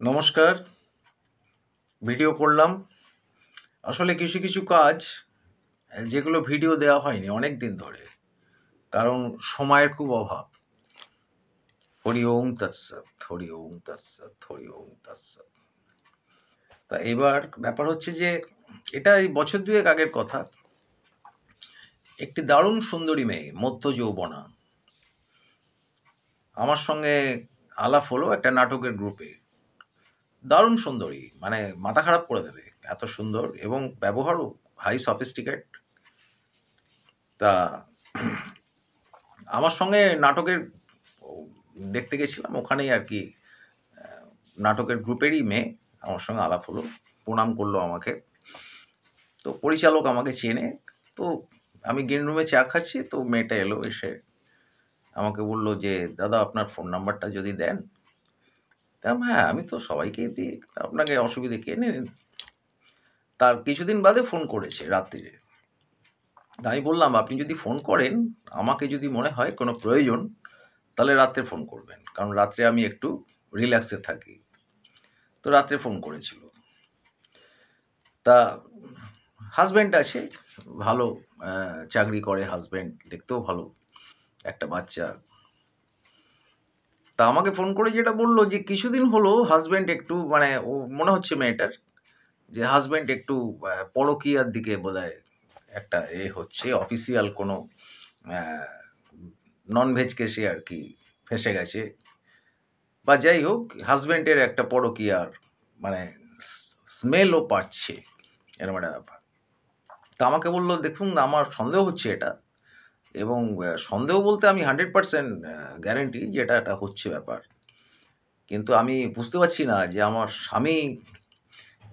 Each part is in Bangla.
নমস্কার। ভিডিও করলাম। আসলে কিছু কিছু কাজ যেগুলো ভিডিও দেওয়া হয়নি অনেক দিন ধরে, কারণ সময়ের খুব অভাব। হরি ওম তৎসৎ, হরি ওম তৎসৎ, হরি ওম তৎসৎ। তা এবার ব্যাপার হচ্ছে যে এটা এই বছর দুয়েক আগের কথা। একটি দারুণ সুন্দরী মেয়ে, মধ্য যৌবনা, আমার সঙ্গে আলাপ হলো একটা নাটকের গ্রুপে। দারুণ সুন্দরী, মানে মাথা খারাপ করে দেবে, এত সুন্দর এবং ব্যবহারও হাই সফিস্টিকেট। তা আমার সঙ্গে নাটকের দেখতে গেছিলাম, ওখানেই আর কি নাটকের গ্রুপেরই মেয়ে আমার সঙ্গে আলাপ হলো, প্রণাম করলো আমাকে। তো পরিচালক আমাকে চেনে। তো আমি গ্রিন রুমে চা খাচ্ছি, তো মেয়েটা এলো, এসে আমাকে বললো যে দাদা আপনার ফোন নাম্বারটা যদি দেন। হ্যাঁ, আমি তো সবাইকেই দিই, আপনাকে অসুবিধে কে, নিন। তার কিছুদিন বাদে ফোন করেছে রাত্রিরে। আমি বললাম আপনি যদি ফোন করেন, আমাকে যদি মনে হয় কোনো প্রয়োজন, তাহলে রাত্রে ফোন করবেন, কারণ রাত্রে আমি একটু রিল্যাক্সে থাকি। তো রাত্রে ফোন করেছিল। তা হাজব্যান্ড আছে, ভালো চাকরি করে হাজব্যান্ড, দেখতেও ভালো, একটা বাচ্চা। তা আমাকে ফোন করে যেটা বললো যে কিছুদিন হলো হাজব্যান্ড একটু, মানে ও মনে হচ্ছে মেয়েটার যে হাজব্যান্ড একটু পরকীয়ার দিকে বোধহয় একটা হচ্ছে, অফিসিয়াল কোনো ননভেজ কেসে আর কি ফেঁসে গেছে, বা যাই হোক হাজব্যান্ডের একটা পরকীয়ার মানে স্মেলও পাচ্ছে, এরকম একটা ব্যাপার। তা আমাকে বললো দেখুন আমার সন্দেহ হচ্ছে এটা, এবং সন্দেহ বলতে আমি 100% গ্যারেন্টি যে এটা হচ্ছে ব্যাপার, কিন্তু আমি বুঝতে পারছি না যে আমার স্বামী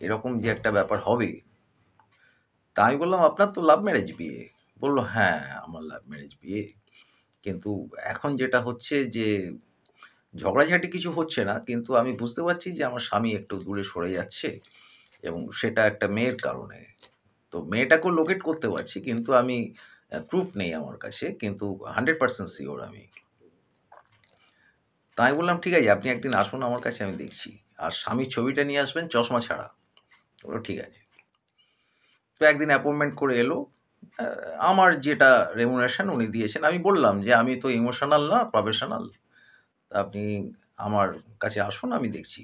এরকম যে একটা ব্যাপার হবে। তা আমি বললাম আপনার তো লাভ ম্যারেজ বিয়ে। বললো হ্যাঁ আমার লাভ ম্যারেজ বিয়ে, কিন্তু এখন যেটা হচ্ছে যে ঝগড়াঝাটি কিছু হচ্ছে না, কিন্তু আমি বুঝতে পারছি যে আমার স্বামী একটু দূরে সরে যাচ্ছে, এবং সেটা একটা মেয়ের কারণে। তো মেয়েটাকেও লোকেট করতে পারছি, কিন্তু আমি প্রুফ নেই আমার কাছে, কিন্তু 100% শিওর আমি। তাই আমি বললাম ঠিক আছে আপনি একদিন আসুন আমার কাছে, আমি দেখছি, আর স্বামীর ছবিটা নিয়ে আসবেন চশমা ছাড়া। বললো ঠিক আছে। তো একদিন অ্যাপয়েন্টমেন্ট করে এলো। আমার যেটা রেমুনারেশন উনি দিয়েছেন, আমি বললাম যে আমি তো ইমোশনাল না, প্রফেশনাল, আপনি আমার কাছে আসুন, আমি দেখছি।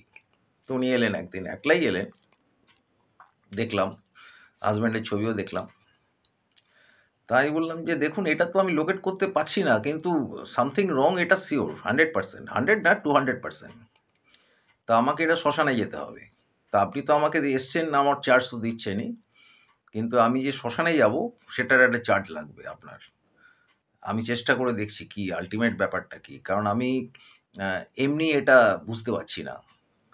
তো উনি এলেন, একদিন একলাই এলেন, দেখলাম হাজব্যান্ডের ছবিও দেখলাম। তাই বললাম যে দেখুন এটা তো আমি লোকেট করতে পারছি না, কিন্তু সামথিং রং এটা শিওর, 100%, 100 না 200%। তা আমাকে এটা শ্মশানে যেতে হবে। তা আপনি তো আমাকে এসছেন, আমার চার্জ তো দিচ্ছেনই, কিন্তু আমি যে শ্মশানে যাব সেটার একটা চার্জ লাগবে আপনার। আমি চেষ্টা করে দেখছি কি আল্টিমেট ব্যাপারটা কি, কারণ আমি এমনি এটা বুঝতে পারছি না,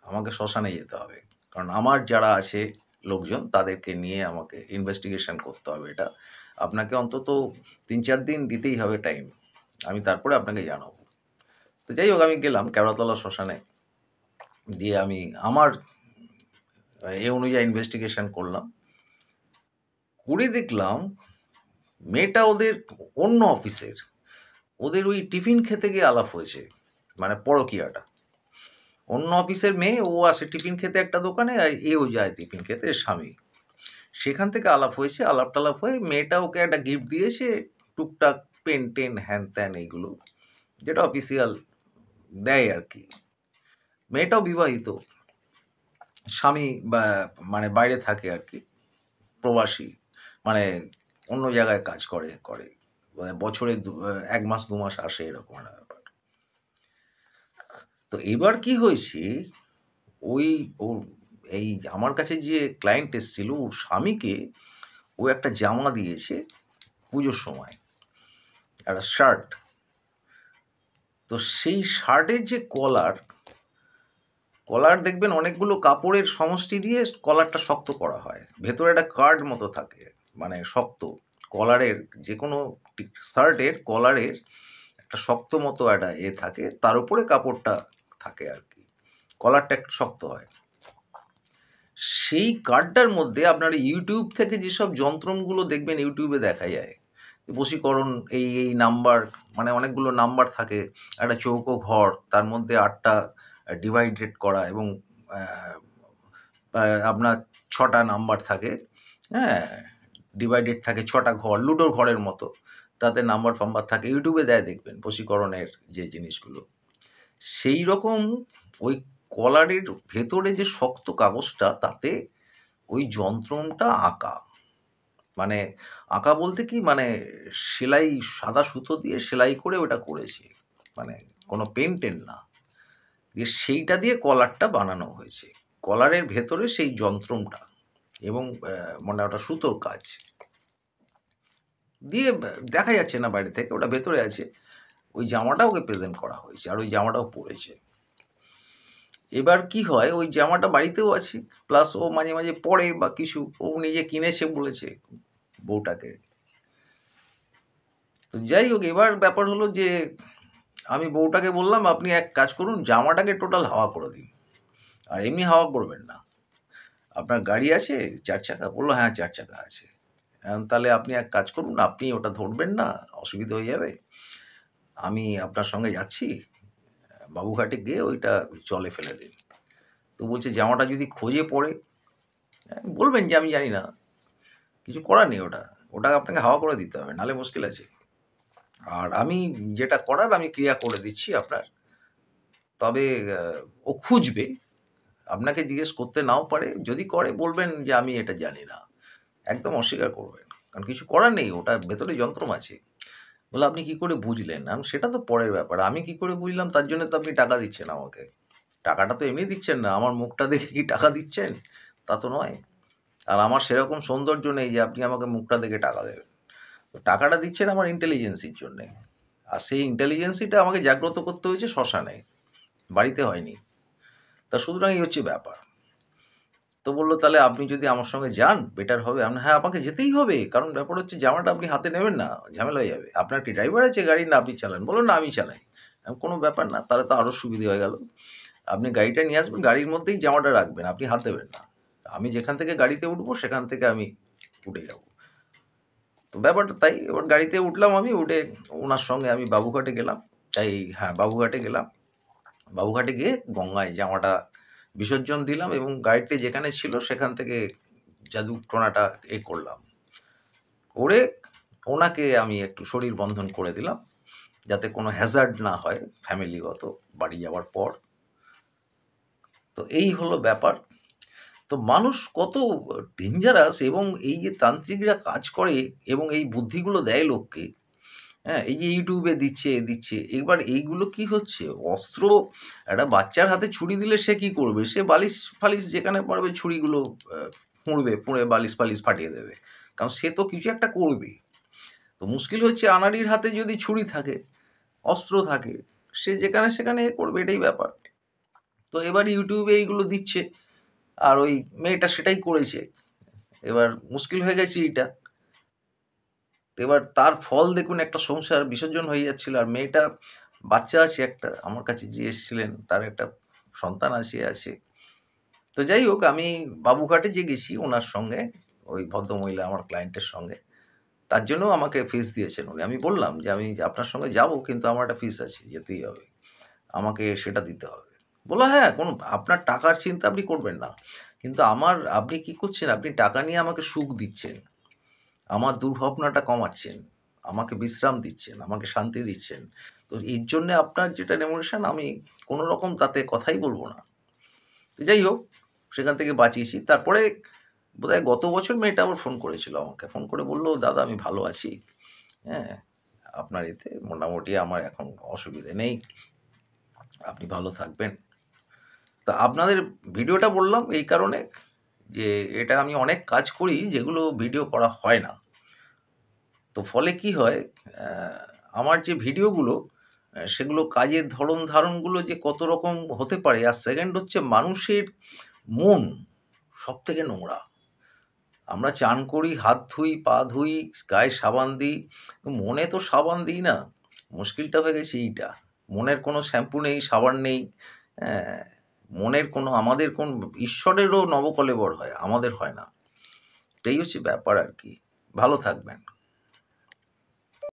আমাকে শ্মশানে যেতে হবে, কারণ আমার যারা আছে লোকজন তাদেরকে নিয়ে আমাকে ইনভেস্টিগেশন করতে হবে। এটা আপনাকে অন্তত 3-4 দিন দিতেই হবে টাইম, আমি তারপরে আপনাকে জানাবো। তো যাই হোক আমি গেলাম কেওড়াতলা শ্মশানে, দিয়ে আমি আমার অনুযায়ী ইনভেস্টিগেশন করলাম, করে দেখলাম মেয়েটা ওদের অন্য অফিসের, ওদের ওই টিফিন খেতে গিয়ে আলাপ হয়েছে, মানে পরকীয়াটা। অন্য অফিসের মেয়ে, ও আসে টিফিন খেতে একটা দোকানে, আর এও যায় টিফিন খেতে, এর স্বামী। সেখান থেকে আলাপ হয়েছে, আলাপ টালাপ হয়ে মেয়েটা ওকে একটা গিফট দিয়েছে, টুকটাক পেন টেন হ্যান ত্যান এইগুলো, যেটা অফিসিয়াল দেয় আর কি। মেয়েটাও বিবাহিত, স্বামী বা মানে বাইরে থাকে আর কি, প্রবাসী, মানে অন্য জায়গায় কাজ করে করে মানে বছরে 1 মাস 2 মাস আসে, এরকম একটা ব্যাপার। তো এবার কি হয়েছে, ওই ওর এই আমার কাছে যে ক্লায়েন্ট এসেছিল, ওর স্বামীকে ও একটা জামা দিয়েছে পুজোর সময়, একটা শার্ট। তো সেই শার্টের যে কলার, কলার দেখবেন অনেকগুলো কাপড়ের সমষ্টি দিয়ে কলারটা শক্ত করা হয়, ভেতরে একটা কার্ড মতো থাকে, মানে শক্ত। কলারের যে কোনো শার্টের কলারের একটা শক্ত মতো একটা থাকে, তার উপরে কাপড়টা থাকে আর কি, কলারটা একটু শক্ত হয়। সেই কার্ডটার মধ্যে আপনার ইউটিউব থেকে যেসব যন্ত্রগুলো দেখবেন, ইউটিউবে দেখা যায় বশীকরণ, এই নাম্বার, মানে অনেকগুলো নাম্বার থাকে, একটা চৌকো ঘর, তার মধ্যে 8টা ডিভাইডেড করা, এবং আপনার 6টা নাম্বার থাকে, হ্যাঁ, ডিভাইডেড থাকে 6টা ঘর, লুডোর ঘরের মতো, তাতে নাম্বার ফাম্বার থাকে, ইউটিউবে দেয় দেখবেন বশীকরণের যে জিনিসগুলো। সেই রকম ওই কলারের ভেতরে যে শক্ত কাগজটা, তাতে ওই যন্ত্রটা আঁকা, মানে আঁকা বলতে কি, মানে সেলাই, সাদা সুতো দিয়ে সেলাই করে ওটা করেছে, মানে কোনো পেন্টের না, দিয়ে সেইটা দিয়ে কলারটা বানানো হয়েছে। কলারের ভেতরে সেই যন্ত্রটা, এবং মানে ওটা সুতোর কাজ দিয়ে দেখা যাচ্ছে না বাইরে থেকে, ওটা ভেতরে আছে। ওই জামাটা ওকে প্রেজেন্ট করা হয়েছে, আর ওই জামাটাও পরেছে। এবার কি হয়, ওই জামাটা বাড়িতেও আছে, প্লাস ও মাঝে মাঝে পরে বা কিছু ও নিজে কিনেছে বলেছে বউটাকে। তো যাই হোক, এবার ব্যাপার হলো যে আমি বউটাকে বললাম, আপনি এক কাজ করুন, জামাটাকে টোটাল হাওয়া করে দিন, আর এমনি হাওয়া করবেন না। আপনার গাড়ি আছে 4 চাকা? বললো হ্যাঁ 4 চাকা আছে। তাহলে আপনি এক কাজ করুন, আপনি ওটা ধরবেন না, অসুবিধা হয়ে যাবে, আমি আপনার সঙ্গে যাচ্ছি, বাবুঘাটে গিয়ে ওইটা জলে ফেলে দিন। তো বলছে জামাটা যদি খোঁজে পড়ে, বলবেন যে আমি জানি না, কিছু করার নেই, ওটা ওটা আপনাকে হাওয়া করে দিতে হবে, নাহলে মুশকিল আছে। আর আমি যেটা করার আমি ক্রিয়া করে দিচ্ছি আপনার। তবে ও খুঁজবে, আপনাকে জিজ্ঞেস করতে নাও পারে, যদি করে বলবেন যে আমি এটা জানি না, একদম অস্বীকার করবেন, কারণ কিছু করার নেই, ওটার ভেতরে যন্ত্রম আছে। বলে আপনি কি করে বুঝলেন? সেটা তো পরের ব্যাপার, আমি কি করে বুঝলাম তার জন্য তো আপনি টাকা দিচ্ছেন আমাকে, টাকাটা তো এমনি দিচ্ছেন না, আমার মুখটা দেখে কি টাকা দিচ্ছেন? তা তো নয়। আর আমার সেরকম সৌন্দর্য নেই যে আপনি আমাকে মুখটা দেখে টাকা দেবেন। তো টাকাটা দিচ্ছেন আমার ইন্টেলিজেন্সির জন্যে, আর সেই ইন্টেলিজেন্সিটা আমাকে জাগ্রত করতে হয়েছে শ্মশানে, বাড়িতে হয়নি। তা সুতরাং এই হচ্ছে ব্যাপার। তো বললো তাহলে আপনি যদি আমার সঙ্গে যান বেটার হবে। আমি হ্যাঁ, আমাকে যেতেই হবে, কারণ ব্যাপার হচ্ছে জামাটা আপনি হাতে নেবেন না, ঝামেলা হয়ে যাবে। আপনার কি ড্রাইভার আছে গাড়ি, না আপনি চালান? বললো না আমি চালাই। কোনো ব্যাপার না, তাহলে তো আরও সুবিধে হয়ে গেল। আপনি গাড়িটা নিয়ে আসবেন, গাড়ির মধ্যেই জামাটা রাখবেন, আপনি হাত দেবেন না, আমি যেখান থেকে গাড়িতে উঠবো সেখান থেকে আমি উঠে যাব। তো ব্যাপারটা তাই। এবার গাড়িতে উঠলাম, আমি উঠে ওনার সঙ্গে আমি বাবুঘাটে গেলাম। হ্যাঁ, বাবুঘাটে গেলাম। বাবুঘাটে গিয়ে গঙ্গায় জামাটা বিসর্জন দিলাম, এবং গাড়িতে যেখানে ছিল সেখান থেকে জাদুটোনাটা করলাম, করে ওনাকে আমি একটু শরীর বন্ধন করে দিলাম, যাতে কোনো হ্যাজার্ড না হয় ফ্যামিলিগত বাড়ি যাওয়ার পর। তো এই হলো ব্যাপার। তো মানুষ কত ডেঞ্জারাস, এবং এই যে তান্ত্রিকরা কাজ করে এবং এই বুদ্ধিগুলো দেয় লোককে, হ্যাঁ, এই যে ইউটিউবে দিচ্ছে, এবার এইগুলো কি হচ্ছে, অস্ত্র, একটা বাচ্চার হাতে ছুরি দিলে সে কি করবে? সে বালিশ ফালিশ যেখানে পারবে ছুরিগুলো পুড়ে বালিশ ফালিশ ফাটিয়ে দেবে, কারণ সে তো কিছু একটা করবে। তো মুশকিল হচ্ছে আনাড়ির হাতে যদি ছুরি থাকে, অস্ত্র থাকে, সে যেখানে সেখানে করবে, এটাই ব্যাপার। তো এবার ইউটিউবে এইগুলো দিচ্ছে, আর ওই মেয়েটা সেটাই করেছে। এবার মুশকিল হয়ে গেছে এইটা। এবার তার ফল দেখুন, একটা সংসার বিসর্জন হয়ে যাচ্ছিল, আর মেয়েটা, বাচ্চা আছে একটা, আমার কাছে যে এসেছিলেন তার একটা সন্তান আছে। তো যাই হোক, আমি বাবুঘাটে যে গেছি ওনার সঙ্গে, ওই ভদ্রমহিলা আমার ক্লায়েন্টের সঙ্গে, তার জন্য আমাকে ফিস দিয়েছেন উনি। আমি বললাম যে আমি আপনার সঙ্গে যাব, কিন্তু আমার একটা ফিস আছে, যেতেই হবে, আমাকে সেটা দিতে হবে। বললো হ্যাঁ, কোনো আপনার টাকার চিন্তা আপনি করবেন না, কিন্তু আপনি কি করছেন, আপনি টাকা নিয়ে আমাকে সুখ দিচ্ছেন, আমার দুর্ভাবনাটা কমাচ্ছেন, আমাকে বিশ্রাম দিচ্ছেন, আমাকে শান্তি দিচ্ছেন। তো এর জন্যে আপনার যেটা রেমুনেশন, আমি কোনো রকম তাতে কথাই বলব না। তো যাই হোক, সেখান থেকে বাঁচিয়েছি। তারপরে বোধহয় গত বছর মেয়েটা আবার ফোন করেছিল আমাকে। ফোন করে বলল, দাদা আমি ভালো আছি, হ্যাঁ, আপনার এতে মোটামুটি আমার এখন অসুবিধে নেই, আপনি ভালো থাকবেন। তা আপনাদের ভিডিওটা বললাম এই কারণে যে এটা আমি অনেক কাজ করি যেগুলো ভিডিও করা হয় না। তো ফলে কি হয়, আমার যে ভিডিওগুলো, সেগুলো কাজের ধরন ধারণগুলো যে কত রকম হতে পারে। আর সেকেন্ড হচ্ছে, মানুষের মন সবথেকে নোংরা। আমরা চান করি, হাত ধুই, পা ধুই, গায়ে সাবান দিই, মনে তো সাবান দিই না। মুশকিলটা হয়ে গেছে এইটা। মনের কোনো শ্যাম্পু নেই, সাবান নেই, হ্যাঁ, মনের কোনো, আমাদের কোন, ঈশ্বরেরও নবকলেবর হয়, আমাদের হয় না। এই হচ্ছে ব্যাপার আর কি। ভালো থাকবেন।